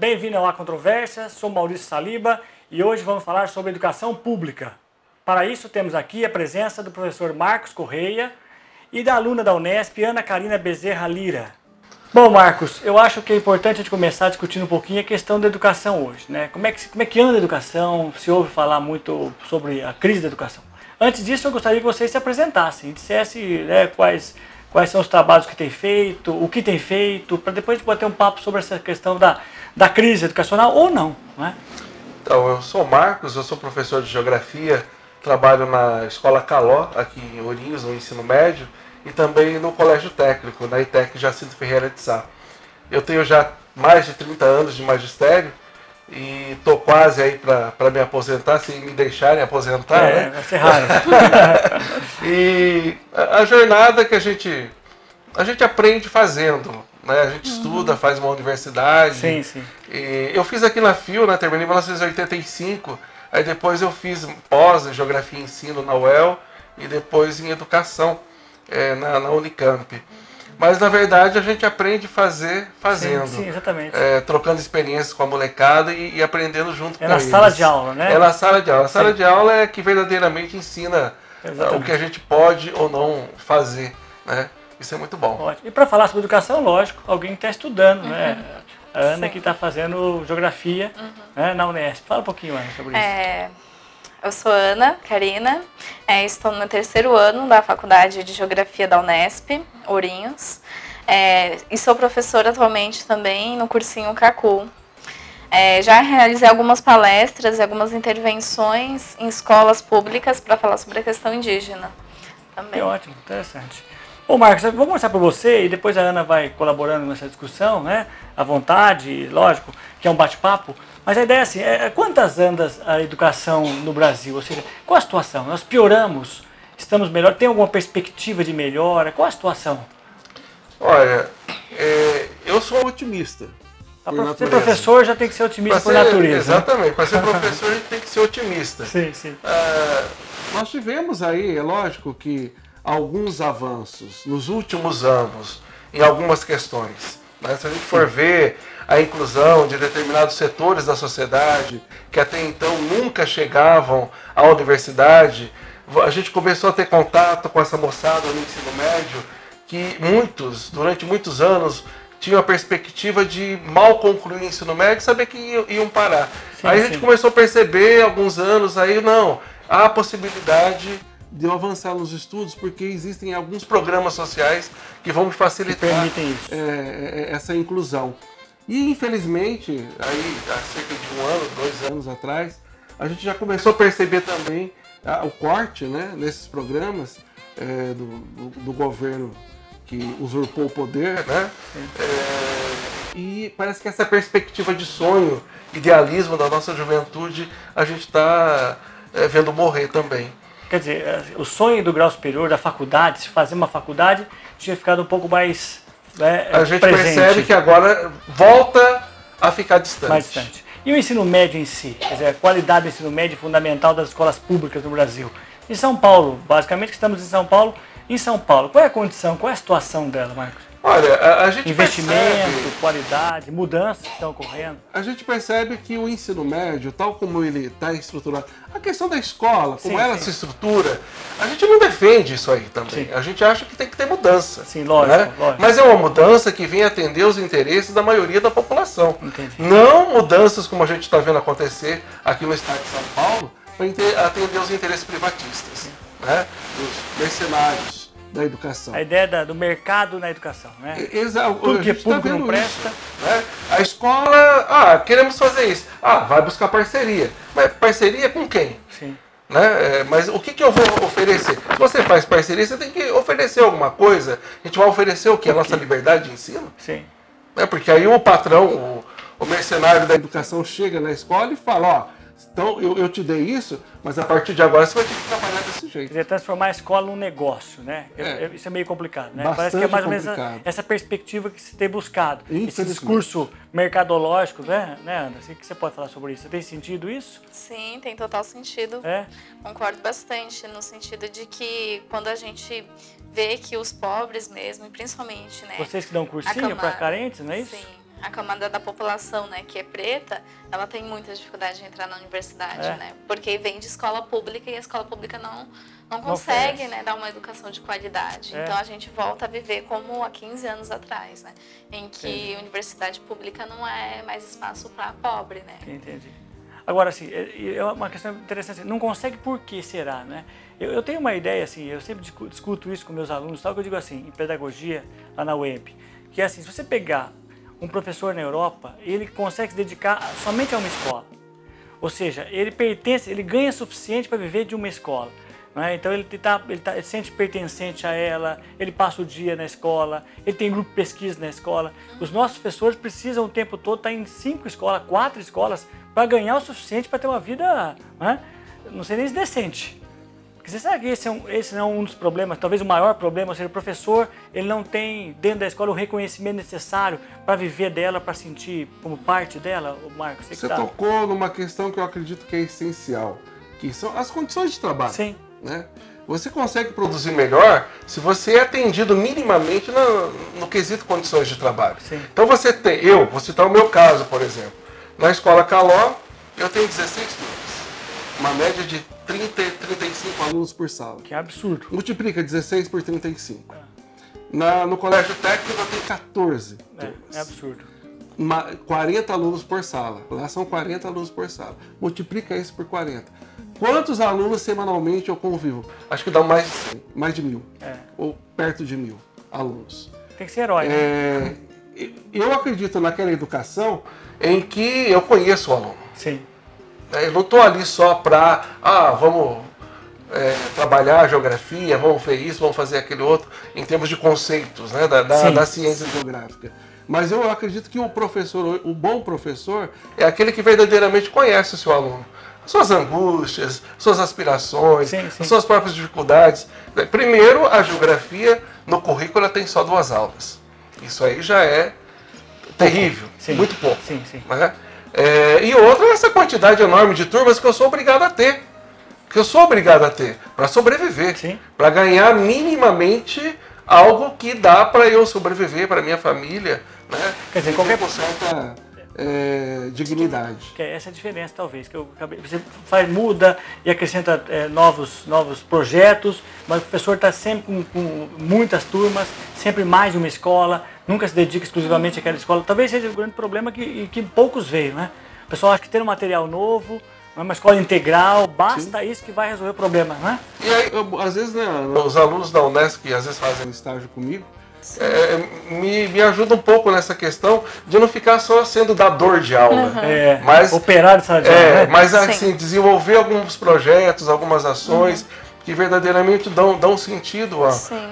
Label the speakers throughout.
Speaker 1: Bem-vindo ao A Controvérsia, sou Maurício Saliba e hoje vamos falar sobre educação pública. Para isso temos aqui a presença do professor Marcos Correia e da aluna da Unesp, Ana Karina Bezerra Lira. Bom, Marcos, eu acho que é importante a gente começar discutindo um pouquinho a questão da educação hoje, né? Como é que anda a educação? Se ouve falar muito sobre a crise da educação. Antes disso, eu gostaria que vocês se apresentassem e dissessem, né, quais são os trabalhos que tem feito, o que tem feito, para depois a gente bater um papo sobre essa questão da crise educacional ou não, né?
Speaker 2: Então, eu sou o Marcos, eu sou professor de Geografia, trabalho na Escola Caló, aqui em Ourinhos, no ensino médio, e também no Colégio Técnico, na ITEC Jacinto Ferreira de Sá. Eu tenho já mais de 30 anos de magistério e estou quase aí para me aposentar, se me deixarem aposentar, né?
Speaker 1: Vai ser raro.
Speaker 2: E a jornada que a gente aprende fazendo, né? A gente estuda, faz uma universidade.
Speaker 1: Sim, sim.
Speaker 2: E eu fiz aqui na FIU, né? Terminei em 1985, aí depois eu fiz pós em Geografia e Ensino na UEL e depois em Educação na Unicamp. Mas na verdade a gente aprende fazendo.
Speaker 1: Sim, exatamente.
Speaker 2: Trocando experiências com a molecada e aprendendo junto com eles.
Speaker 1: É na sala de aula, né?
Speaker 2: É na sala de aula. A sala de aula é que verdadeiramente ensina o que a gente pode ou não fazer, né? Isso é muito bom.
Speaker 1: Ótimo. E para falar sobre educação, lógico, alguém que está estudando, né? A Ana que está fazendo Geografia, né, na Unesp. Fala um pouquinho, Ana, sobre isso.
Speaker 3: Eu sou Ana Karina, estou no terceiro ano da Faculdade de Geografia da Unesp, Ourinhos, e sou professora atualmente também no cursinho CACU. Já realizei algumas palestras e algumas intervenções em escolas públicas para falar sobre a questão indígena também.
Speaker 1: Que ótimo, interessante. Bom, Marcos, vou começar por você e depois a Ana vai colaborando nessa discussão, né? À vontade, lógico, que é um bate-papo. Mas a ideia é assim, quantas andas a educação no Brasil? Ou seja, qual a situação? Nós pioramos? Estamos melhor? Tem alguma perspectiva de melhora? Qual a situação?
Speaker 2: Olha, eu sou otimista.
Speaker 1: Para ser professor já tem que ser otimista por natureza.
Speaker 2: Exatamente, para ser professor a gente tem que ser otimista.
Speaker 1: Sim, sim.
Speaker 2: Nós tivemos aí, é lógico que alguns avanços nos últimos anos em algumas questões. Né? Se a gente for ver a inclusão de determinados setores da sociedade que até então nunca chegavam à universidade, a gente começou a ter contato com essa moçada no ensino médio que durante muitos anos, tinham a perspectiva de mal concluir o ensino médio e saber que iam parar.
Speaker 1: Sim,
Speaker 2: aí a gente começou a perceber, alguns anos, aí não, há a possibilidade de eu avançar nos estudos, porque existem alguns programas sociais que vão facilitar essa inclusão. E infelizmente, aí há cerca de 1 ano, 2 anos atrás, a gente já começou a perceber também o corte, né, nesses programas do governo que usurpou o poder, né? E parece que essa perspectiva de sonho, idealismo da nossa juventude, a gente está vendo morrer também.
Speaker 1: Quer dizer, o sonho do grau superior, da faculdade, se fazer uma faculdade, tinha ficado um pouco mais
Speaker 2: a gente
Speaker 1: presente.
Speaker 2: Percebe que agora volta a ficar distante.
Speaker 1: Mais distante. E o ensino médio em si? Quer dizer, a qualidade do ensino médio fundamental das escolas públicas no Brasil. Em São Paulo, basicamente que estamos em São Paulo, qual é a condição, qual é a situação dela, Marcos?
Speaker 2: Olha, a gente
Speaker 1: investimento, qualidade, mudanças que estão ocorrendo.
Speaker 2: A gente percebe que o ensino médio, tal como ele está estruturado, a questão da escola, como ela se estrutura, a gente não defende isso aí também. A gente acha que tem que ter mudança.
Speaker 1: Sim, lógico,
Speaker 2: né?
Speaker 1: lógico.
Speaker 2: Mas é uma mudança que vem atender os interesses da maioria da população.
Speaker 1: Entendi.
Speaker 2: Não mudanças como a gente está vendo acontecer aqui no estado de São Paulo, para atender os interesses privatistas, né? Dos mercenários da educação.
Speaker 1: A ideia do mercado na educação, né?
Speaker 2: Exato.
Speaker 1: Tudo que é público não presta.
Speaker 2: Isso, né? A escola, queremos fazer isso. vai buscar parceria. Mas parceria com quem?
Speaker 1: Sim.
Speaker 2: Né? Mas o que eu vou oferecer? Se você faz parceria, você tem que oferecer alguma coisa. A gente vai oferecer o quê? A nossa liberdade de ensino?
Speaker 1: Sim.
Speaker 2: Né? Porque aí o patrão, o mercenário da educação chega na escola e fala, então eu te dei isso, mas a partir de agora você vai ter que trabalhar desse jeito.
Speaker 1: Quer dizer, transformar a escola num negócio, né? Isso é meio complicado, né?
Speaker 2: Bastante
Speaker 1: Parece que é mais ou
Speaker 2: complicado.
Speaker 1: menos essa perspectiva que se tem buscado. Esse discurso mercadológico, né, Ana? O que você pode falar sobre isso? Você tem sentido isso?
Speaker 3: Sim, tem total sentido. Concordo bastante, no sentido de que quando a gente vê que os pobres mesmo, e principalmente, né?
Speaker 1: Vocês que dão cursinho para carentes, não é isso?
Speaker 3: Sim. a camada da população, né, que é preta, ela tem muita dificuldade de entrar na universidade, né? Porque vem de escola pública e a escola pública não consegue, né, dar uma educação de qualidade. Então a gente volta a viver como há 15 anos atrás, né? Em que universidade pública não é mais espaço para pobre, né?
Speaker 1: Entendi. Agora, assim, é uma questão interessante. Não consegue por que será, né? Eu tenho uma ideia, assim, eu sempre discuto isso com meus alunos, tal, que eu digo assim, em pedagogia, lá na UEMP, que é assim, se você pegar um professor na Europa, ele consegue se dedicar somente a uma escola. Ou seja, ele ganha suficiente para viver de uma escola. Né? Então ele se sente pertencente a ela, ele passa o dia na escola, ele tem grupo de pesquisa na escola. Os nossos professores precisam o tempo todo estar em 5 escolas, 4 escolas, para ganhar o suficiente para ter uma vida, né? Não sei nem se decente. Porque você sabe que esse não é um dos problemas, talvez o maior problema, ou seja, o professor ele não tem dentro da escola o reconhecimento necessário para viver dela, para sentir como parte dela, Marcos.
Speaker 2: Você tocou numa questão que eu acredito que é essencial, que são as condições de trabalho.
Speaker 1: Sim.
Speaker 2: Né? Você consegue produzir melhor se você é atendido minimamente no quesito condições de trabalho.
Speaker 1: Sim.
Speaker 2: Então vou citar o meu caso, por exemplo. Na escola Caló, eu tenho 16 turmas, uma média de 30, 35 alunos por sala.
Speaker 1: Que absurdo.
Speaker 2: Multiplica 16 por 35. No colégio técnico eu tenho 14 turmas.
Speaker 1: É absurdo.
Speaker 2: 40 alunos por sala. Lá são 40 alunos por sala. Multiplica isso por 40. Quantos alunos semanalmente eu convivo? Acho que dá mais de 1.000. Ou perto de 1.000 alunos.
Speaker 1: Tem que ser herói, né?
Speaker 2: Eu acredito naquela educação em que eu conheço o aluno.
Speaker 1: Sim.
Speaker 2: Eu não estou ali só para, vamos trabalhar a geografia, vamos ver isso, vamos fazer aquele outro, em termos de conceitos, né, da ciência geográfica. Mas eu acredito que o bom professor é aquele que verdadeiramente conhece o seu aluno. Suas angústias, suas aspirações, suas próprias dificuldades. Primeiro, a geografia no currículo tem só 2 aulas. Isso aí já é terrível, muito pouco. Né? E outra é essa quantidade enorme de turmas que eu sou obrigado a ter. Para sobreviver, para ganhar minimamente algo que dá para eu sobreviver, para minha família, né?
Speaker 1: Quer dizer, qualquer
Speaker 2: certa dignidade.
Speaker 1: Essa é a diferença, talvez, que você muda e acrescenta novos projetos, mas o professor está sempre com muitas turmas, sempre mais de uma escola, nunca se dedica exclusivamente àquela escola. Talvez seja o grande problema que poucos veem, né? O pessoal acha que ter um material novo, uma escola integral, basta isso que vai resolver o problema, né?
Speaker 2: E aí, às vezes, né, os alunos da Unesp, que às vezes fazem estágio comigo, me ajuda um pouco nessa questão de não ficar só sendo dador de aula.
Speaker 1: Mas operar de sala de aula. Né?
Speaker 2: Mas assim, desenvolver alguns projetos, algumas ações que verdadeiramente dão sentido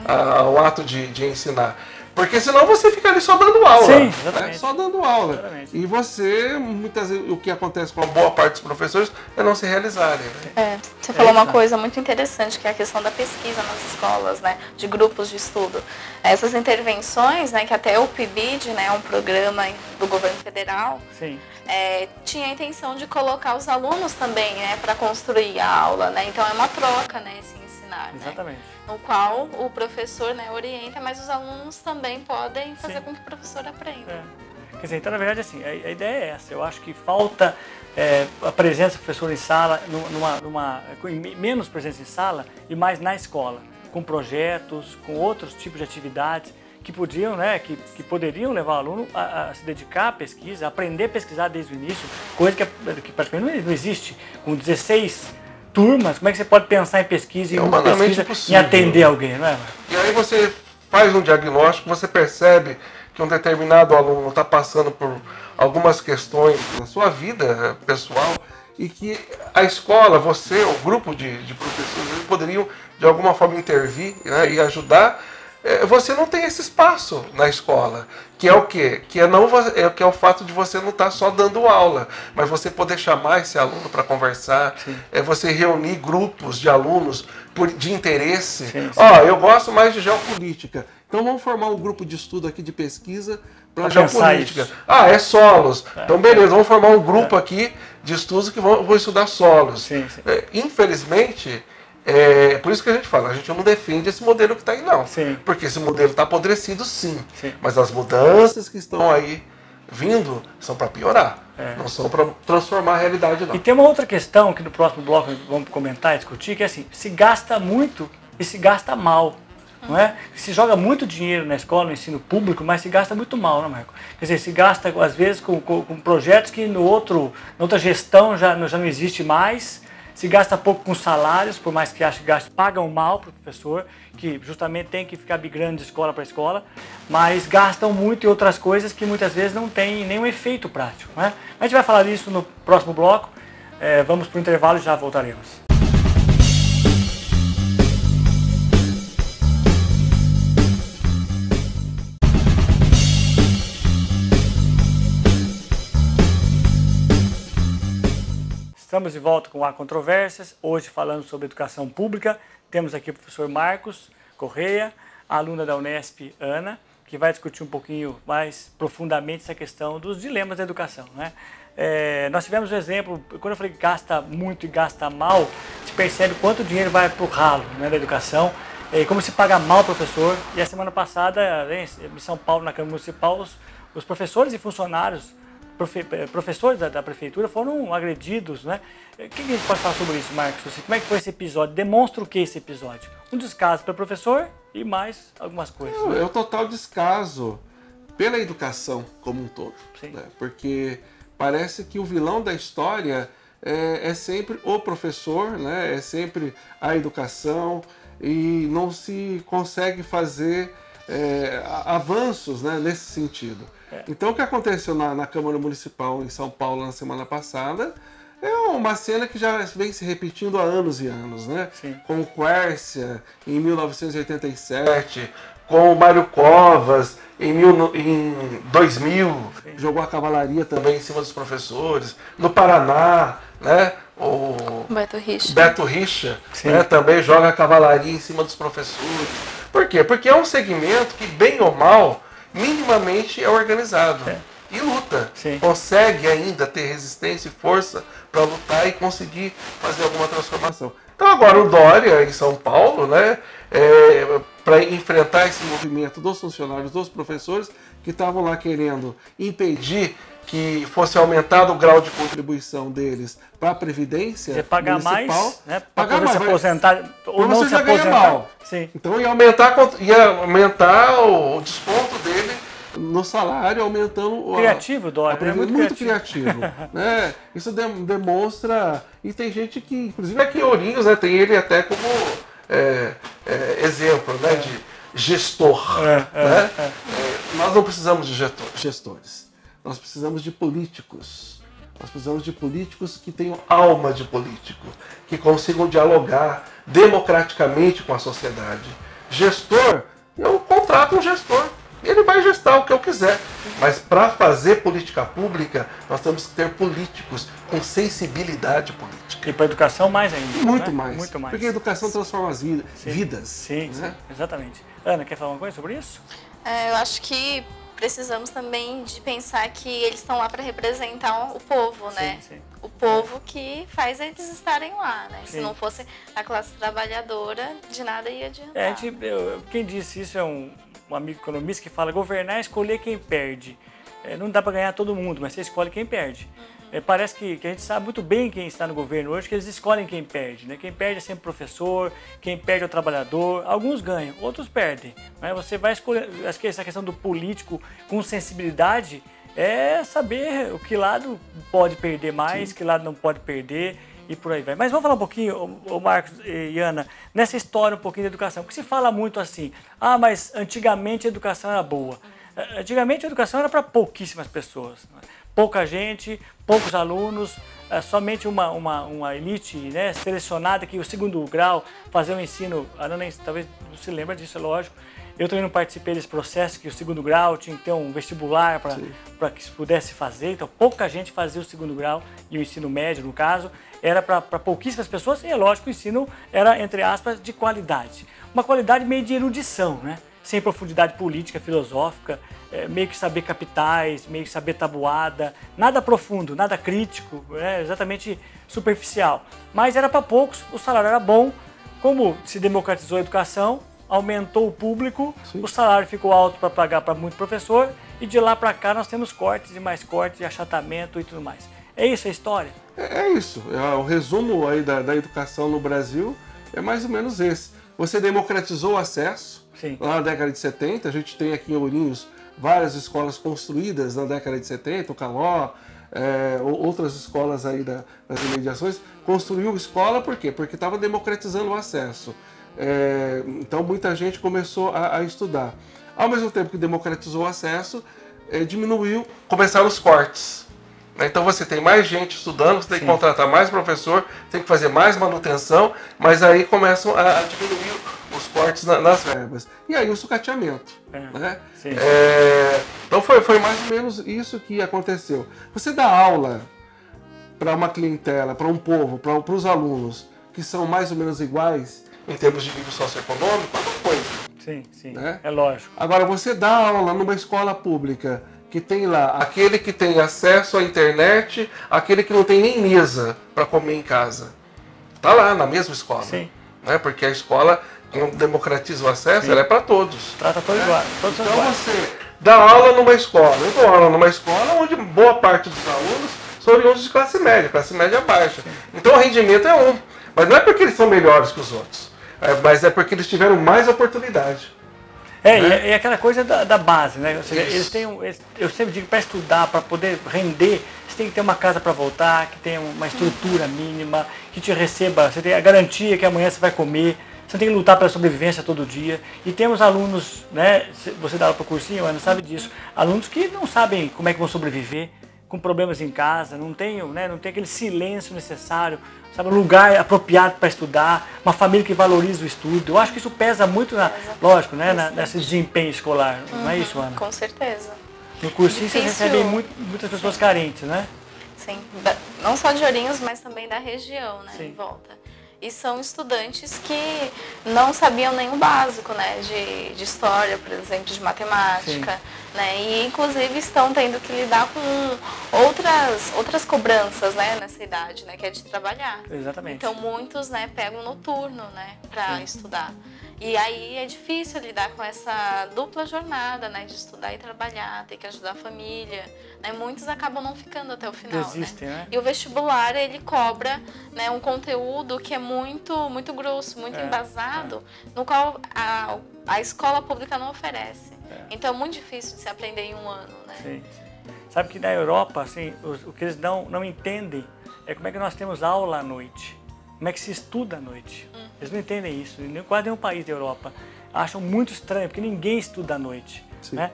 Speaker 2: ao ato de ensinar. Porque senão você fica ali só dando aula.
Speaker 1: Sim, exatamente.
Speaker 2: Só dando aula.
Speaker 1: Exatamente.
Speaker 2: E você, muitas vezes, o que acontece com a boa parte dos professores é não se realizarem. Né?
Speaker 3: Você falou uma coisa muito interessante, que é a questão da pesquisa nas escolas, né? De grupos de estudo. Essas intervenções, né, que até o PIBID, né, é um programa do governo federal, tinha a intenção de colocar os alunos também, né, para construir a aula. Né? Então é uma troca, né, esse ensinar.
Speaker 1: Exatamente.
Speaker 3: Né? No qual o professor, né, orienta, mas os alunos também podem fazer com que o professor aprenda.
Speaker 1: Quer dizer, então, na verdade, assim, a ideia é essa. Eu acho que falta a presença do professor em sala, menos presença em sala e mais na escola, com projetos, com outros tipos de atividades que podiam, né, que poderiam levar o aluno a se dedicar à pesquisa, a aprender a pesquisar desde o início, coisa que praticamente não existe. Com 16 turmas, como é que você pode pensar em pesquisa e atender alguém, não é?
Speaker 2: E aí você faz um diagnóstico, você percebe que um determinado aluno está passando por algumas questões na sua vida pessoal e que a escola, você, o grupo de professores, poderiam de alguma forma intervir, né, e ajudar. Você não tem esse espaço na escola, que é o quê? Que é o fato de você não estar só dando aula, mas você poder chamar esse aluno para conversar, você reunir grupos de alunos de interesse. Eu gosto mais de geopolítica, então vamos formar um grupo de estudo aqui de pesquisa para geopolítica. É solos. Então beleza, vamos formar um grupo aqui de estudos que vão estudar solos. Infelizmente, por isso que a gente fala, a gente não defende esse modelo que está aí, não. Porque esse modelo está apodrecido, sim. Mas as mudanças que estão aí vindo são para piorar, não são para transformar a realidade, não.
Speaker 1: E tem uma outra questão que no próximo bloco vamos comentar e discutir, que é assim, se gasta muito e se gasta mal. Não é? Se joga muito dinheiro na escola, no ensino público, mas se gasta muito mal, né, Marco? Quer dizer, se gasta às vezes com projetos que na outra gestão já não existe mais, se gasta pouco com salários, por mais que ache que gaste, pagam mal para o professor, que justamente tem que ficar migrando de escola para escola, mas gastam muito em outras coisas que muitas vezes não tem nenhum efeito prático. Não é? A gente vai falar disso no próximo bloco, vamos para o intervalo e já voltaremos. Estamos de volta com Há Controvérsias, hoje falando sobre educação pública. Temos aqui o professor Marcos Correia, aluna da Unesp, Ana, que vai discutir um pouquinho mais profundamente essa questão dos dilemas da educação, né? Nós tivemos um exemplo, quando eu falei que gasta muito e gasta mal, se percebe quanto dinheiro vai para o ralo, né, da educação, como se paga mal o professor. E a semana passada, em São Paulo, na Câmara Municipal, os professores e funcionários, professores da prefeitura foram agredidos, né? O que a gente pode falar sobre isso, Marcos? Como é que foi esse episódio? Demonstra o que esse episódio? Um descaso para o professor e mais algumas coisas.
Speaker 2: É o total descaso pela educação como um todo. Né? Porque parece que o vilão da história é sempre o professor, né? É sempre a educação, e não se consegue fazer avanços, né, nesse sentido. Então, o que aconteceu na Câmara Municipal em São Paulo na semana passada é uma cena que já vem se repetindo há anos e anos, né?
Speaker 1: Sim.
Speaker 2: Com o Quércia em 1987, com o Mário Covas em 2000, sim, jogou a cavalaria também em cima dos professores. No Paraná, né? O Beto Richa, né, também joga a cavalaria em cima dos professores. Por quê? Porque é um segmento que, bem ou mal, minimamente é organizado e luta. Sim. Consegue ainda ter resistência e força para lutar e conseguir fazer alguma transformação. Então agora o Dória, em São Paulo, né, para enfrentar esse movimento dos funcionários, dos professores, que estavam lá querendo impedir que fosse aumentado o grau de contribuição deles para a Previdência
Speaker 1: municipal. Pagar mais, né?
Speaker 2: Pagar mais,
Speaker 1: se aposentar ou não se aposentar.
Speaker 2: Mal. Sim. Então ia aumentar o desconto dele no salário, aumentando...
Speaker 1: Criativo, Dória.
Speaker 2: Muito criativo. Né? Isso demonstra... E tem gente que, inclusive aqui em Ourinhos, né, tem ele até como exemplo, né, de gestor. Né? Nós não precisamos de gestores. Nós precisamos de políticos. Nós precisamos de políticos que tenham alma de político, que consigam dialogar democraticamente com a sociedade. Gestor, eu contrato um gestor. Ele vai gestar o que eu quiser. Mas para fazer política pública, nós temos que ter políticos com sensibilidade política.
Speaker 1: E para a educação mais ainda.
Speaker 2: Muito,
Speaker 1: né?
Speaker 2: mais.
Speaker 1: Muito mais.
Speaker 2: Porque a educação transforma as vidas.
Speaker 1: Sim,
Speaker 2: né?
Speaker 1: Sim, exatamente. Ana, quer falar uma coisa sobre isso?
Speaker 3: Eu acho que precisamos também de pensar que eles estão lá para representar o povo, né?
Speaker 1: Sim.
Speaker 3: O povo que faz eles estarem lá, né?
Speaker 1: Sim.
Speaker 3: Se não fosse a classe trabalhadora, de nada ia adiantar.
Speaker 1: Quem disse isso é um amigo economista que fala: governar é escolher quem perde. Não dá para ganhar todo mundo, mas você escolhe quem perde. Parece que a gente sabe muito bem quem está no governo hoje, que eles escolhem quem perde, né? Quem perde é sempre o professor, quem perde é o trabalhador. Alguns ganham, outros perdem. Né? Você vai escolher. Acho que essa questão do político com sensibilidade é saber o que lado pode perder mais, sim, que lado não pode perder, e por aí vai. Mas vamos falar um pouquinho, o Marcos e Ana, nessa história um pouquinho da educação. Porque se fala muito assim: mas antigamente a educação era boa. Antigamente a educação era para pouquíssimas pessoas. Né? Pouca gente, poucos alunos, somente uma elite, né, selecionada, que o segundo grau fazia um ensino. A Ana talvez não se lembra disso, é lógico. Eu também não participei desse processo, que o segundo grau tinha que ter um vestibular para que se pudesse fazer. Então pouca gente fazia o segundo grau, e o ensino médio, no caso, era para pouquíssimas pessoas. E é lógico, o ensino era, entre aspas, de qualidade. Uma qualidade meio de erudição, né? Sem profundidade política, filosófica, meio que saber capitais, meio que saber tabuada, nada profundo, nada crítico, exatamente superficial. Mas era para poucos, o salário era bom. Como se democratizou a educação, aumentou o público, sim, o salário ficou alto para pagar para muito professor, E de lá para cá nós temos cortes e mais cortes, e achatamento e tudo mais. É isso a história?
Speaker 2: É isso. O resumo aí da educação no Brasil é mais ou menos esse. Você democratizou o acesso.
Speaker 1: Sim. Lá
Speaker 2: na década de 70, a gente tem aqui em Ourinhos várias escolas construídas na década de 70, o Caló, outras escolas aí das imediações, construiu escola por quê? Porque estava democratizando o acesso. Então muita gente começou a estudar. Ao mesmo tempo que democratizou o acesso, começaram os cortes. Então você tem mais gente estudando, você tem que contratar mais professor, tem que fazer mais manutenção, mas aí começam a diminuir os cortes nas verbas. E aí o sucateamento. Né? Então foi mais ou menos isso que aconteceu. Você dá aula para uma clientela, para um povo, para os alunos que são mais ou menos iguais em termos de nível socioeconômico, é uma coisa.
Speaker 1: Sim, né? É lógico.
Speaker 2: Agora, você dá aula numa escola pública que tem lá aquele que tem acesso à internet, aquele que não tem nem mesa para comer em casa. Está lá na mesma escola.
Speaker 1: Sim.
Speaker 2: Né? Porque a escola, quando democratiza o acesso, ela é para todos.
Speaker 1: Trata todos iguais.
Speaker 2: Então você dá aula numa escola. Eu dou aula numa escola onde boa parte dos alunos são oriundos de classe média baixa. Então o rendimento é um. Mas não é porque eles são melhores que os outros. Mas é porque eles tiveram mais oportunidade.
Speaker 1: Né? E aquela coisa da base, né? Ou seja, eu sempre digo, para estudar, para poder render, você tem que ter uma casa para voltar, que tenha uma estrutura mínima, que te receba, você tem a garantia que amanhã você vai comer, você tem que lutar pela sobrevivência todo dia. E temos alunos, né? Você dá aula para o cursinho, Ana, sabe disso, alunos que não sabem como é que vão sobreviver, com problemas em casa, não tem aquele silêncio necessário, sabe, um lugar apropriado para estudar, uma família que valoriza o estudo. Eu acho que isso pesa muito, lógico, né, nesse desempenho escolar, não é isso, Ana?
Speaker 3: Com certeza.
Speaker 1: No cursinho você recebe muitas pessoas carentes, né?
Speaker 3: Sim, não só de Ourinhos, mas também da região, né,
Speaker 1: Sim.
Speaker 3: em volta. E são estudantes que não sabiam nenhum básico, né, de história, por exemplo, de matemática, né, e inclusive estão tendo que lidar com outras cobranças, né, nessa idade, né, que é de trabalhar.
Speaker 1: Exatamente.
Speaker 3: Então muitos, né, pegam noturno, né, para estudar. E aí é difícil lidar com essa dupla jornada, né, de estudar e trabalhar, ter que ajudar a família, né, muitos acabam não ficando até o final,
Speaker 1: Desistem, né?
Speaker 3: E o vestibular, ele cobra, né, um conteúdo que é muito grosso, muito embasado, no qual a escola pública não oferece. Então é muito difícil de se aprender em um ano, né?
Speaker 1: Sim. Sabe que na Europa, assim, o que eles não entendem é como é que nós temos aula à noite. Como é que se estuda à noite? Eles não entendem isso, quase nenhum país da Europa. Acham muito estranho, porque ninguém estuda à noite. Né?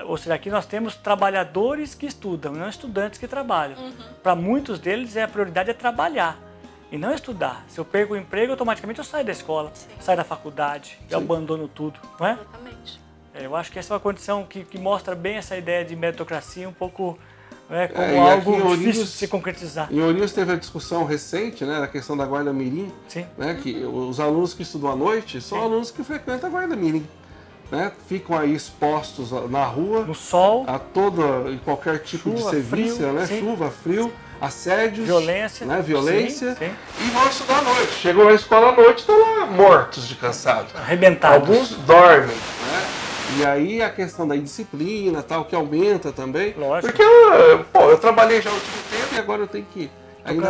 Speaker 1: Ou seja, aqui nós temos trabalhadores que estudam, não estudantes que trabalham. Para muitos deles, a prioridade é trabalhar e não estudar. Se eu perco o emprego, automaticamente eu saio da escola, saio da faculdade, eu abandono tudo. Não é?
Speaker 3: Exatamente.
Speaker 1: Eu acho que essa é uma condição que mostra bem essa ideia de meritocracia um pouco... como algo difícil de se concretizar.
Speaker 2: Em Ourinhos teve a discussão recente, né, da questão da Guarda Mirim, né, que os alunos que estudam à noite são alunos que frequentam a Guarda Mirim, né, ficam aí expostos na rua,
Speaker 1: no sol,
Speaker 2: a todo e qualquer tipo de serviço, frio, né, chuva, frio, assédios,
Speaker 1: violência,
Speaker 2: né, e vão estudar à noite. Chegam na escola à noite, estão lá mortos de cansado,
Speaker 1: arrebentados.
Speaker 2: Alguns dormem, né? E aí a questão da indisciplina, tal, que aumenta também.
Speaker 1: Lógico.
Speaker 2: Porque eu trabalhei já o dia inteiro e agora eu tenho que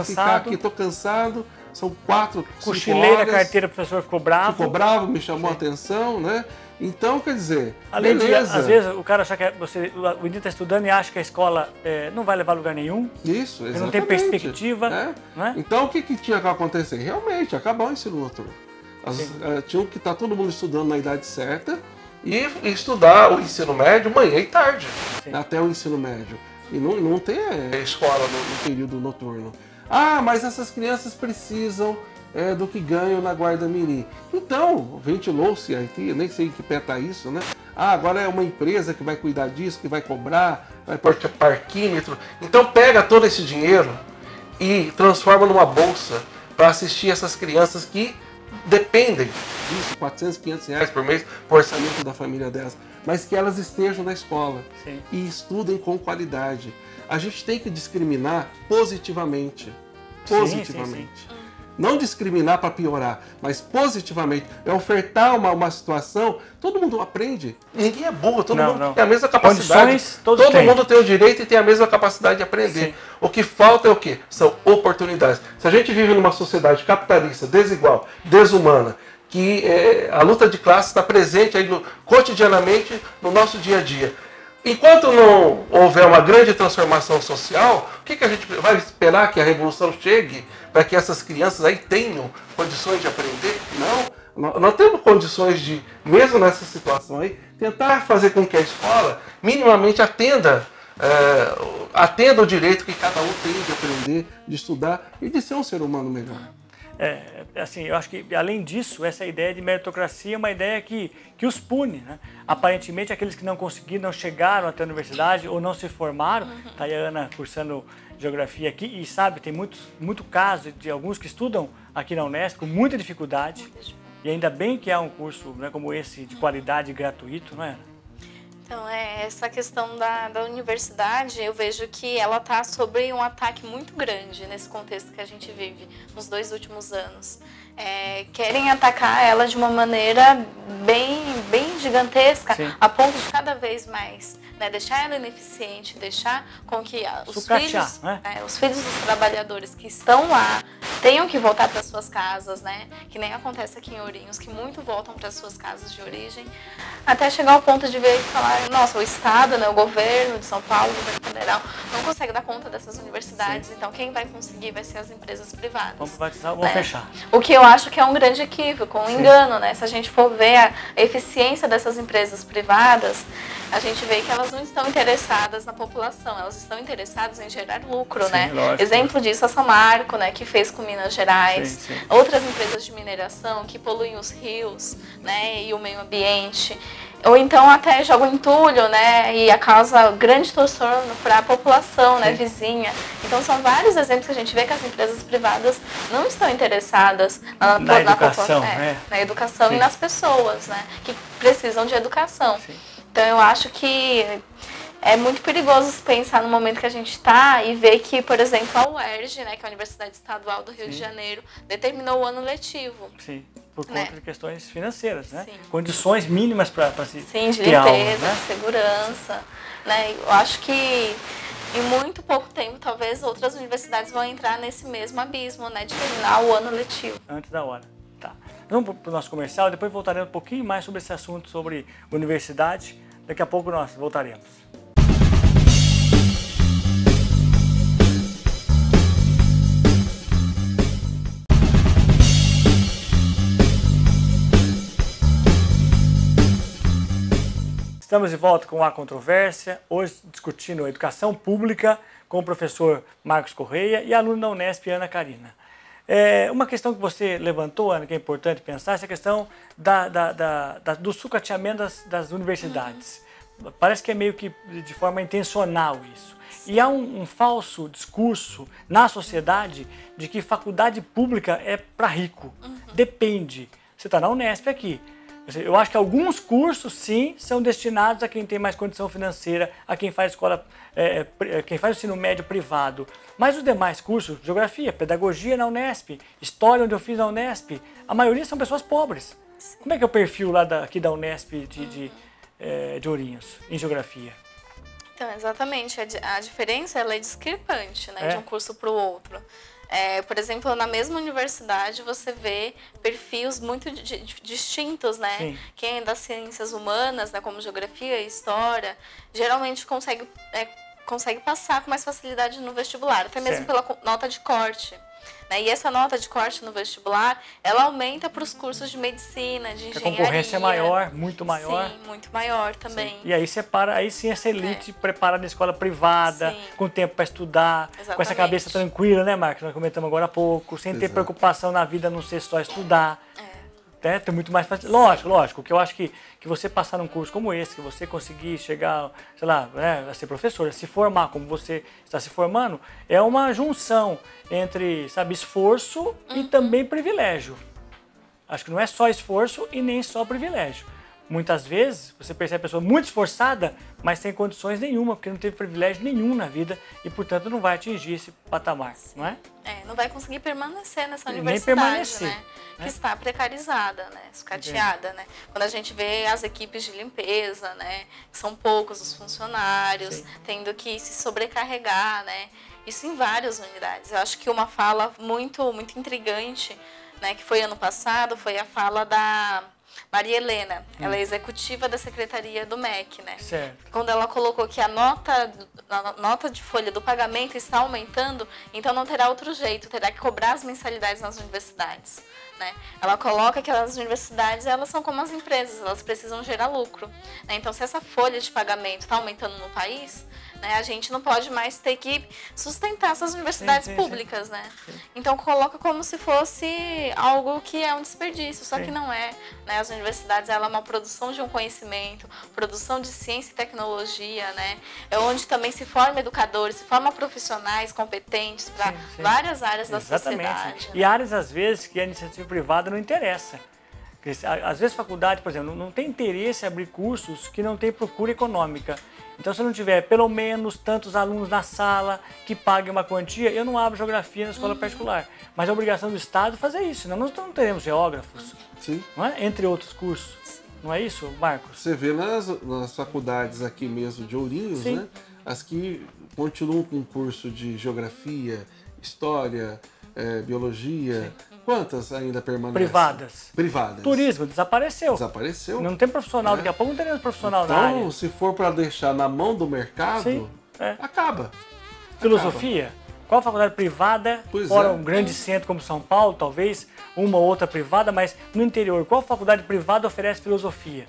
Speaker 2: ficar aqui, tô cansado. São 4, 5
Speaker 1: Cochilei
Speaker 2: horas.
Speaker 1: na carteira, o professor ficou bravo.
Speaker 2: Ficou bravo, me chamou a atenção, né? Então, quer dizer,
Speaker 1: além
Speaker 2: beleza.
Speaker 1: de, às vezes, o cara acha que o indivíduo está estudando e acha que a escola não vai levar a lugar nenhum.
Speaker 2: Isso, exatamente.
Speaker 1: Não tem perspectiva.
Speaker 2: Né?
Speaker 1: Né?
Speaker 2: Então, o que tinha que acontecer? Realmente, acabar o ensino noturno. Tinha que estar todo mundo estudando na idade certa e estudar o ensino médio manhã e tarde, até o ensino médio. E não tem escola no período noturno. Ah, mas essas crianças precisam do que ganham na Guarda Mirim. Então, ventilou-se aqui, nem sei em que pé está isso, né? Ah, agora é uma empresa que vai cuidar disso, que vai cobrar, vai pôr parquímetro. Então pega todo esse dinheiro e transforma numa bolsa para assistir essas crianças que dependem disso, 400, 500 reais por mês, por orçamento da família delas, mas que elas estejam na escola e estudem com qualidade. A gente tem que discriminar positivamente. Positivamente. Não discriminar para piorar, mas positivamente. É ofertar uma situação, todo mundo aprende. Ninguém é burro, todo mundo tem a mesma capacidade. Todo mundo tem o direito e tem a mesma capacidade de aprender. Sim. O que falta é o quê? São oportunidades. Se a gente vive numa sociedade capitalista, desigual, desumana, que a luta de classe está presente aí cotidianamente no nosso dia a dia. Enquanto não houver uma grande transformação social, o que a gente vai esperar que a revolução chegue para que essas crianças aí tenham condições de aprender? Não. Nós temos condições de, mesmo nessa situação aí, tentar fazer com que a escola minimamente atenda o direito que cada um tem de aprender, de estudar e de ser um ser humano melhor.
Speaker 1: Assim, eu acho que, além disso, essa ideia de meritocracia é uma ideia que os pune, né? Aparentemente, aqueles que não conseguiram, não chegaram até a universidade ou não se formaram, tá aí a Ana cursando geografia aqui e sabe, tem muito caso de alguns que estudam aqui na Unesp com muita dificuldade, e ainda bem que há um curso, né, como esse de qualidade gratuito, não é, Ana?
Speaker 3: Então, essa questão da universidade, eu vejo que ela está sob um ataque muito grande nesse contexto que a gente vive nos 2 últimos anos. Querem atacar ela de uma maneira bem gigantesca, sim, a ponto de cada vez mais, né, deixar ela ineficiente, deixar com que os filhos dos trabalhadores que estão lá tenham que voltar para suas casas, né, que nem acontece aqui em Ourinhos, que muito voltam para suas casas de origem, até chegar ao ponto de ver e falar, nossa, o Estado, né, o governo de São Paulo, o governo federal, não consegue dar conta dessas universidades, sim, então quem vai conseguir vai ser as empresas privadas.
Speaker 1: Vamos privatizar, vamos fechar.
Speaker 3: O que eu acho que é um grande equívoco, um engano, né? Se a gente for ver a eficiência dessas empresas privadas, a gente vê que elas não estão interessadas na população, elas estão interessadas em gerar lucro, sim, né? Lógico. Exemplo disso, a Samarco, né, que fez com Minas Gerais, sim, sim, outras empresas de mineração que poluem os rios, né, e o meio ambiente. Ou então até jogam entulho, né, e causa grande transtorno para a população, né, vizinha. Então são vários exemplos que a gente vê que as empresas privadas não estão interessadas
Speaker 1: na educação,
Speaker 3: na educação, sim, e nas pessoas, né, que precisam de educação. Sim. Então eu acho que é muito perigoso pensar no momento que a gente está e ver que, por exemplo, a UERJ, né, que é a Universidade Estadual do Rio, sim, de Janeiro, determinou o ano letivo.
Speaker 1: Sim, por conta, né, de questões financeiras, né? Sim. Condições mínimas para se
Speaker 3: sim, de limpeza, aula, né? Segurança, né? Eu acho que em muito pouco tempo, talvez outras universidades vão entrar nesse mesmo abismo, né, de terminar o ano letivo.
Speaker 1: Antes da hora. Tá. Vamos para o nosso comercial, depois voltaremos um pouquinho mais sobre esse assunto, sobre universidade. Daqui a pouco nós voltaremos. Estamos de volta com A Controvérsia, hoje discutindo a educação pública com o professor Marcos Correia e a aluna da Unesp, Ana Carina. Uma questão que você levantou, Ana, que é importante pensar, essa questão do sucateamento das universidades. Parece que é meio que de forma intencional isso. E há um falso discurso na sociedade de que faculdade pública é para rico. Depende. Você está na Unesp aqui. Eu acho que alguns cursos, sim, são destinados a quem tem mais condição financeira, a quem faz escola, quem faz ensino médio privado. Mas os demais cursos, geografia, pedagogia na Unesp, história onde eu fiz na Unesp, a maioria são pessoas pobres. Como é que é o perfil lá aqui da Unesp de Ourinhos, em geografia?
Speaker 3: Então, exatamente. A diferença ela é discrepante, né, de um curso para o outro. Por exemplo, na mesma universidade você vê perfis muito distintos, né? Sim. Quem é das ciências humanas, né, como geografia e história, geralmente consegue passar com mais facilidade no vestibular, até mesmo, certo, pela nota de corte. Né? E essa nota de corte no vestibular, ela aumenta para os cursos de medicina, de engenharia.
Speaker 1: A concorrência é maior, muito maior.
Speaker 3: Sim, muito maior também.
Speaker 1: Sim. E aí sim essa elite preparada na escola privada, sim, com tempo para estudar, exatamente, com essa cabeça tranquila, né, Marcos? Nós comentamos agora há pouco, sem ter preocupação na vida, não ser só estudar. Tem muito mais fácil. Lógico, que eu acho que você passar num curso como esse, que você conseguir chegar, sei lá, né, a ser professor, a se formar como você está se formando, é uma junção entre, sabe, esforço e também privilégio. Acho que não é só esforço e nem só privilégio. Muitas vezes você percebe a pessoa muito esforçada, mas sem condições nenhuma, porque não teve privilégio nenhum na vida e, portanto, não vai atingir esse patamar, não é?
Speaker 3: Não vai conseguir permanecer nessa
Speaker 1: Nem
Speaker 3: universidade,
Speaker 1: permanecer,
Speaker 3: né? Que está precarizada, né? Sucateada, né? Quando a gente vê as equipes de limpeza, né? Que são poucos os funcionários,
Speaker 1: Sim.
Speaker 3: tendo que se sobrecarregar, né? Isso em várias unidades. Eu acho que uma fala muito intrigante, né? Que foi ano passado, foi a fala da Maria Helena, ela é executiva da Secretaria do MEC, né?
Speaker 1: Certo.
Speaker 3: Quando ela colocou que a nota de folha do pagamento está aumentando, então não terá outro jeito, terá que cobrar as mensalidades nas universidades, né? Ela coloca que as universidades, elas são como as empresas, elas precisam gerar lucro, né? Então, se essa folha de pagamento está aumentando no país, né, a gente não pode mais ter que sustentar essas universidades públicas, né?
Speaker 1: Sim.
Speaker 3: Então coloca como se fosse algo que é um desperdício, só que não é, né? As universidades, ela é uma produção de um conhecimento, produção de ciência e tecnologia, né? É onde também se forma educadores, se forma profissionais competentes para várias áreas da sociedade.
Speaker 1: E áreas, às vezes, que a iniciativa privada não interessa. Às vezes, faculdade, por exemplo, não tem interesse em abrir cursos que não tem procura econômica. Então, se eu não tiver pelo menos tantos alunos na sala que paguem uma quantia, eu não abro geografia na escola particular. Mas é obrigação do Estado fazer isso, senão nós não teremos geógrafos, não é? Entre outros cursos. Não é isso, Marcos?
Speaker 2: Você vê nas faculdades aqui mesmo de Ourinhos, né? As que continuam com curso de geografia, história, biologia. Quantas ainda permanecem? Privadas.
Speaker 1: Turismo, desapareceu. Não tem profissional, daqui a pouco não teremos profissional na área.
Speaker 2: Então, se for para deixar na mão do mercado, acaba.
Speaker 1: Filosofia? Qual faculdade privada, fora um grande centro como São Paulo, talvez, uma ou outra privada, mas no interior, qual faculdade privada oferece filosofia?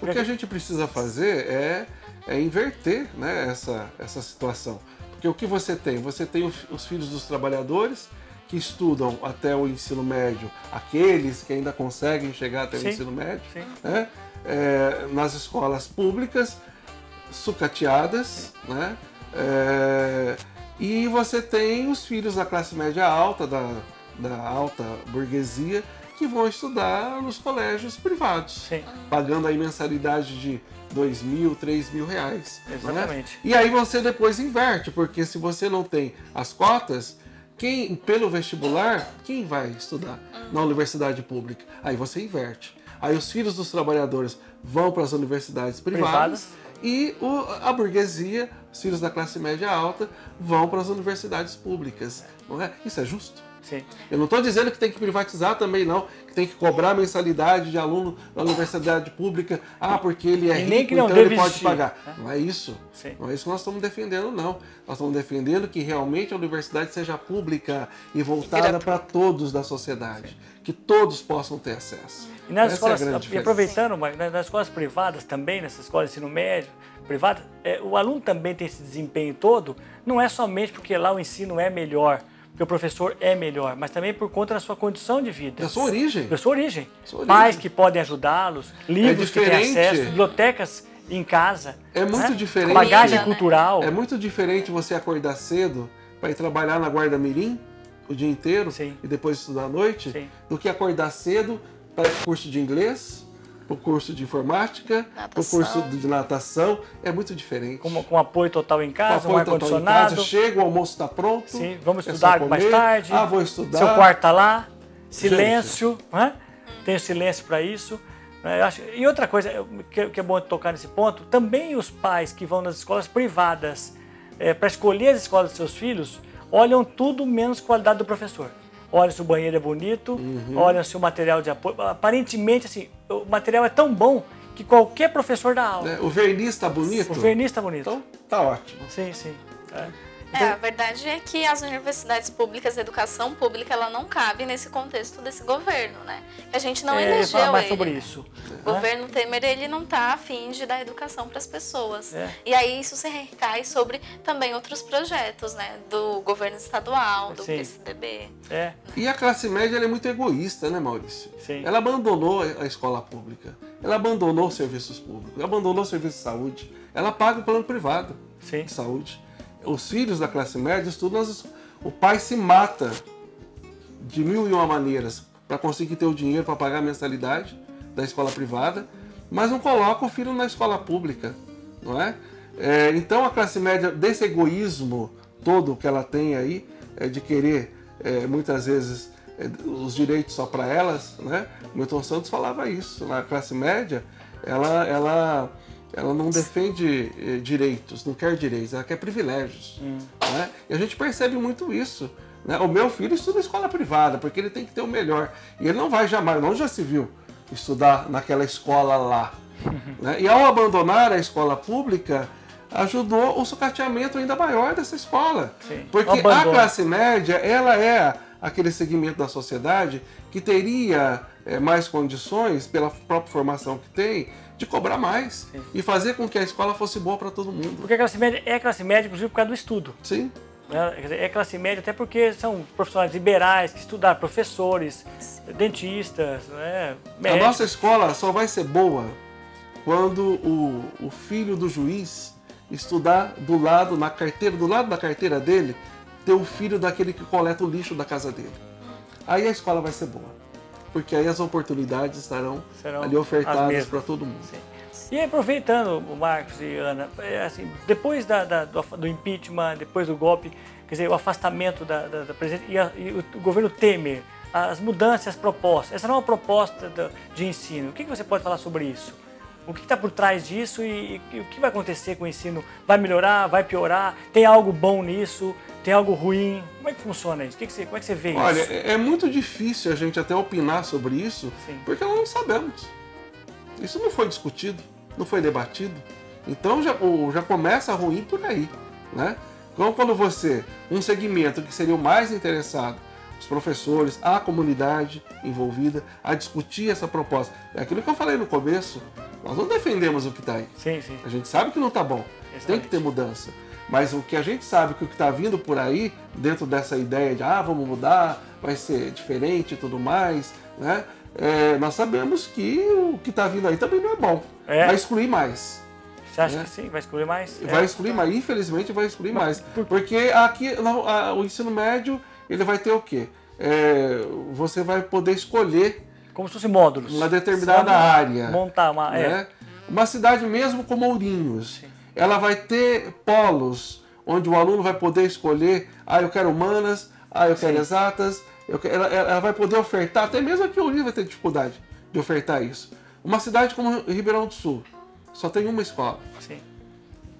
Speaker 2: O que a gente precisa fazer é inverter, né, essa situação. Porque o que você tem? Você tem os filhos dos trabalhadores, que estudam até o ensino médio, aqueles que ainda conseguem chegar até o ensino médio, né? Nas escolas públicas, sucateadas, né? E você tem os filhos da classe média alta, da alta burguesia, que vão estudar nos colégios privados, pagando aí mensalidade de R$2.000, R$3.000.
Speaker 1: Exatamente.
Speaker 2: Né? E aí você depois inverte, porque se você não tem as cotas, pelo vestibular, quem vai estudar na universidade pública? Aí você inverte. Aí os filhos dos trabalhadores vão para as universidades privadas. E a burguesia, os filhos da classe média alta, vão para as universidades públicas. Não é? Isso é justo?
Speaker 1: Sim.
Speaker 2: Eu não estou dizendo que tem que privatizar também, não. Que tem que cobrar mensalidade de aluno da universidade pública. Porque ele é rico, então ele pode pagar. Não é isso. Não é isso que nós estamos defendendo, não. Nós estamos defendendo que realmente a universidade seja pública e voltada para todos da sociedade. Que todos possam ter acesso.
Speaker 1: E nas escolas, e aproveitando, nas escolas privadas também, nessas escolas de ensino médio, privada, o aluno também tem esse desempenho todo, não é somente porque lá o ensino é melhor, porque o professor é melhor, mas também por conta da sua condição de vida.
Speaker 2: Da sua origem.
Speaker 1: Da sua origem. Pais que podem ajudá-los, livros que têm acesso, bibliotecas em casa.
Speaker 2: É muito diferente.
Speaker 1: Bagagem cultural.
Speaker 2: É muito diferente você acordar cedo para ir trabalhar na Guarda Mirim o dia inteiro e depois estudar à noite, do que acordar cedo para o curso de inglês, para o curso de informática, para o curso de natação. É muito diferente.
Speaker 1: Com apoio total em casa, um ar-condicionado.
Speaker 2: Chega, o almoço está pronto.
Speaker 1: Sim, vamos estudar mais tarde.
Speaker 2: Vou estudar.
Speaker 1: Seu quarto está lá. Silêncio. Tem silêncio para isso. E outra coisa que é bom tocar nesse ponto, também os pais que vão nas escolas privadas para escolher as escolas dos seus filhos, olham tudo menos qualidade do professor. Olha se o banheiro é bonito, olha se o material de apoio. Aparentemente, assim, o material é tão bom que qualquer professor dá aula.
Speaker 2: O verniz está bonito?
Speaker 1: O verniz está bonito.
Speaker 2: Então, tá ótimo.
Speaker 1: Sim.
Speaker 3: A verdade é que as universidades públicas, a educação pública, ela não cabe nesse contexto desse governo, né? A gente não elegeu
Speaker 1: falar mais
Speaker 3: ele.
Speaker 1: sobre isso.
Speaker 3: O governo Temer, ele não está a fim de dar educação para as pessoas. E aí isso se recai sobre também outros projetos, né? Do governo estadual, do PSDB.
Speaker 2: E a classe média ela é muito egoísta, né, Maurício?
Speaker 1: Sim.
Speaker 2: Ela abandonou a escola pública, ela abandonou os serviços públicos, ela abandonou o serviço de saúde, ela paga o plano privado de saúde. Os filhos da classe média estudam, o pai se mata de 1001 maneiras para conseguir ter o dinheiro para pagar a mensalidade da escola privada mas não coloca o filho na escola pública, não é? Então a classe média, desse egoísmo todo que ela tem aí, de querer muitas vezes os direitos só para elas, né? Milton Santos falava isso. A classe média, ela não defende direitos, não quer direitos, ela quer privilégios. Né? E a gente percebe muito isso. Né? O meu filho estuda em escola privada, porque ele tem que ter o melhor. E ele não vai jamais, não já se viu, estudar naquela escola lá. Né? E ao abandonar a escola pública, ajudou o sucateamento ainda maior dessa escola.
Speaker 1: Sim.
Speaker 2: Porque a classe média, ela é aquele segmento da sociedade que teria mais condições, pela própria formação que tem, de cobrar mais. Sim. E fazer com que a escola fosse boa para todo mundo.
Speaker 1: Porque a classe média é classe média, inclusive, por causa do estudo.
Speaker 2: Sim.
Speaker 1: É classe média até porque são profissionais liberais que estudaram, professores, dentistas, né, médicos.
Speaker 2: A nossa escola só vai ser boa quando o filho do juiz estudar do lado da carteira dele, ter o filho daquele que coleta o lixo da casa dele. Aí a escola vai ser boa, porque aí as oportunidades serão ali ofertadas para todo mundo.
Speaker 1: Sim. E aproveitando, o Marcos e Ana, assim, depois do impeachment, depois do golpe, quer dizer, o afastamento da presidente e o governo Temer, as mudanças, as propostas, essa não é uma proposta de ensino. O que você pode falar sobre isso? O que está por trás disso e o que vai acontecer com o ensino? Vai melhorar? Vai piorar? Tem algo bom nisso? Tem algo ruim? Como é que funciona isso? Como é que você vê isso?
Speaker 2: Olha, é muito difícil a gente até opinar sobre isso, Sim. porque nós não sabemos. Isso não foi discutido, não foi debatido. Então já começa ruim por aí, né? Então quando um segmento que seria o mais interessado, os professores, a comunidade envolvida, a discutir essa proposta. É aquilo que eu falei no começo, nós não defendemos o que está aí.
Speaker 1: Sim, sim.
Speaker 2: A gente sabe que não está bom, Exatamente. Tem que ter mudança. Mas o que a gente sabe que o que está vindo por aí, dentro dessa ideia de vamos mudar, vai ser diferente e tudo mais, né? Nós sabemos que o que está vindo aí também não é bom. Vai excluir mais.
Speaker 1: Você acha que sim? Vai excluir mais?
Speaker 2: Vai excluir mais, infelizmente vai excluir mais. Porque aqui o ensino médio, ele vai ter o quê? Você vai poder escolher
Speaker 1: como se fosse módulos.
Speaker 2: Uma determinada área.
Speaker 1: Montar uma...
Speaker 2: Né? Uma cidade mesmo como Ourinhos. Sim. Ela vai ter polos onde o aluno vai poder escolher, eu quero humanas, eu quero exatas, ela vai poder ofertar, até mesmo aqui o Ourinhos vai ter dificuldade de ofertar isso. Uma cidade como Ribeirão do Sul, só tem uma escola.
Speaker 1: Sim.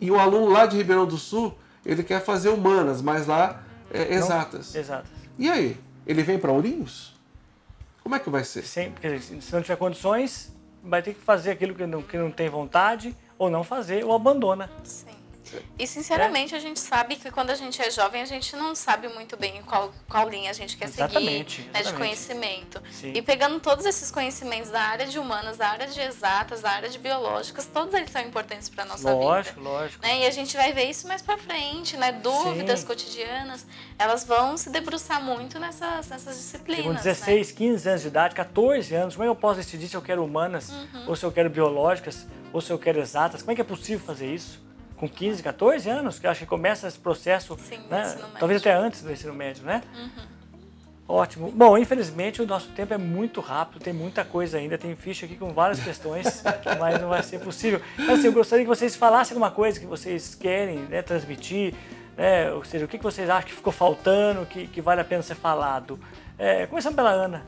Speaker 2: E o aluno lá de Ribeirão do Sul, ele quer fazer humanas, mas lá exatas.
Speaker 1: Exatas.
Speaker 2: E aí? Ele vem para Ourinhos? Como é que vai ser?
Speaker 1: Sim, porque se não tiver condições, vai ter que fazer aquilo que não tem vontade, ou não fazer, ou abandona.
Speaker 3: Sim. E sinceramente a gente sabe que quando a gente é jovem, a gente não sabe muito bem qual linha a gente quer seguir, né, de conhecimento.
Speaker 1: Sim.
Speaker 3: E pegando todos esses conhecimentos da área de humanas, da área de exatas, da área de biológicas, todos eles são importantes para a nossa vida.
Speaker 1: Lógico.
Speaker 3: Né? E a gente vai ver isso mais para frente, né? Dúvidas cotidianas, elas vão se debruçar muito nessas disciplinas.
Speaker 1: Com 16, 15 anos de idade, 14 anos, como é que eu posso decidir se eu quero humanas, ou se eu quero biológicas, ou se eu quero exatas? Como é que é possível fazer isso? Com 15, 14 anos, que eu acho que começa esse processo,
Speaker 3: Sim,
Speaker 1: né? Talvez até antes do ensino médio, né? Ótimo. Bom, infelizmente o nosso tempo é muito rápido, tem muita coisa ainda, tem ficha aqui com várias questões, mas não vai ser possível. Mas assim, eu gostaria que vocês falassem alguma coisa que vocês querem, né, transmitir, né? Ou seja, o que vocês acham que ficou faltando, que vale a pena ser falado. Começando pela Ana.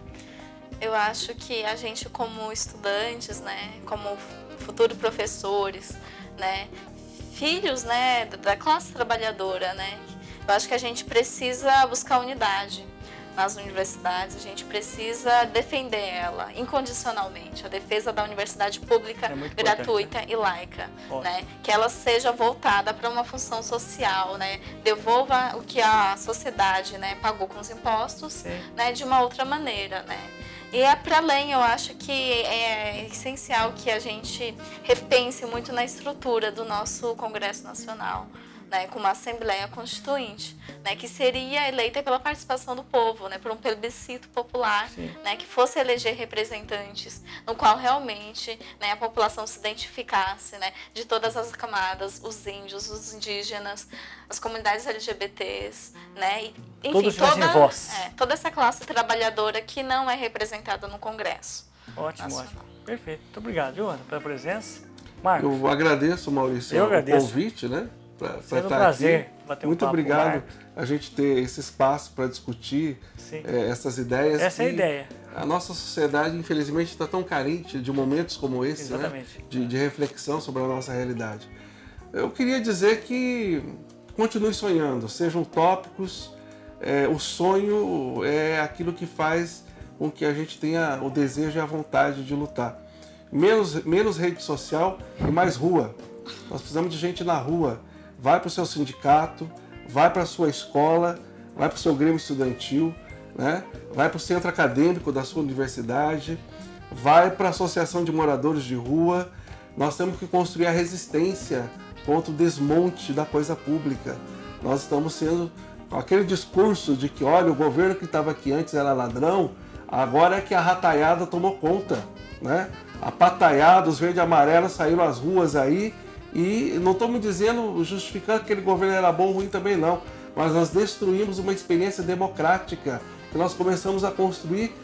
Speaker 3: Eu acho que a gente como estudantes, né, como futuros professores, né, filhos, né, da classe trabalhadora, né, eu acho que a gente precisa buscar unidade nas universidades, a gente precisa defender ela incondicionalmente, a defesa da universidade pública, gratuita e laica, né, que ela seja voltada para uma função social, né, devolva o que a sociedade, né, pagou com os impostos, né, de uma outra maneira, né. E para além, eu acho que é essencial que a gente repense muito na estrutura do nosso Congresso Nacional, né, com uma Assembleia Constituinte, né, que seria eleita pela participação do povo, né, por um plebiscito popular, né, que fosse eleger representantes, no qual realmente, né, a população se identificasse, né, de todas as camadas, os índios, os indígenas, as comunidades LGBTs, né, e, enfim, toda essa classe trabalhadora que não é representada no Congresso.
Speaker 1: Ótimo,
Speaker 3: Nacional.
Speaker 1: ótimo. Perfeito. Muito obrigado, Joana, pela presença. Marcos.
Speaker 2: Eu agradeço, Maurício, o convite, né? Para estar
Speaker 1: um prazer
Speaker 2: aqui.
Speaker 1: Bater
Speaker 2: Muito
Speaker 1: um papo
Speaker 2: obrigado a gente ter esse espaço para discutir essas ideias.
Speaker 1: Essa é a ideia.
Speaker 2: A nossa sociedade, infelizmente, está tão carente de momentos como esse, né? de reflexão sobre a nossa realidade. Eu queria dizer que continue sonhando, sejam utópicos. O sonho é aquilo que faz com que a gente tenha o desejo e a vontade de lutar. Menos rede social e mais rua. Nós precisamos de gente na rua. Vai para o seu sindicato, vai para a sua escola, vai para o seu grêmio estudantil, né? Vai para o centro acadêmico da sua universidade, vai para a associação de moradores de rua. Nós temos que construir a resistência contra o desmonte da coisa pública. Nós estamos sendo... Aquele discurso de que, olha, o governo que estava aqui antes era ladrão, agora é que a rataiada tomou conta, né? A pataiada, os verde e amarelos saíram às ruas aí, e não estou me dizendo, justificando que aquele governo era bom ou ruim também não, mas nós destruímos uma experiência democrática que nós começamos a construir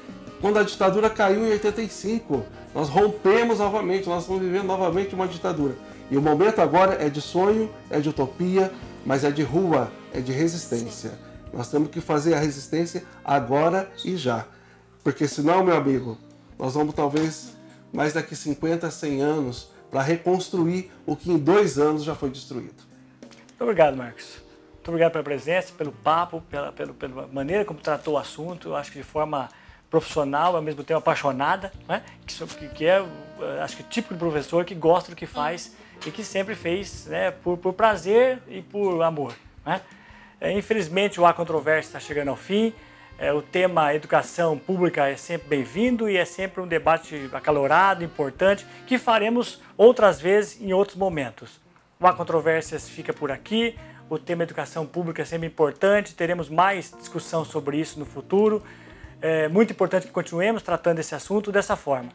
Speaker 2: quando a ditadura caiu em 85. Nós rompemos novamente, nós estamos vivendo novamente uma ditadura. E o momento agora é de sonho, é de utopia, mas é de rua, é de resistência. Nós temos que fazer a resistência agora e já. Porque senão, meu amigo, nós vamos talvez mais daqui 50, 100 anos para reconstruir o que em 2 anos já foi destruído.
Speaker 1: Muito obrigado, Marcos. Muito obrigado pela presença, pelo papo, pela maneira como tratou o assunto. Eu acho que de forma profissional, ao mesmo tempo apaixonada, né? que é, acho que, típico do professor que gosta do que faz e que sempre fez, né, por prazer e por amor, né? Infelizmente, o Há Controvérsia está chegando ao fim. O tema educação pública é sempre bem-vindo e é sempre um debate acalorado, importante, que faremos outras vezes em outros momentos. O Há Controvérsias fica por aqui. O tema educação pública é sempre importante. Teremos mais discussão sobre isso no futuro. É muito importante que continuemos tratando esse assunto dessa forma.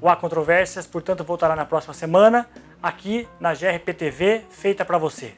Speaker 1: O Há Controvérsias, portanto, voltará na próxima semana, aqui na GRP TV, feita para você.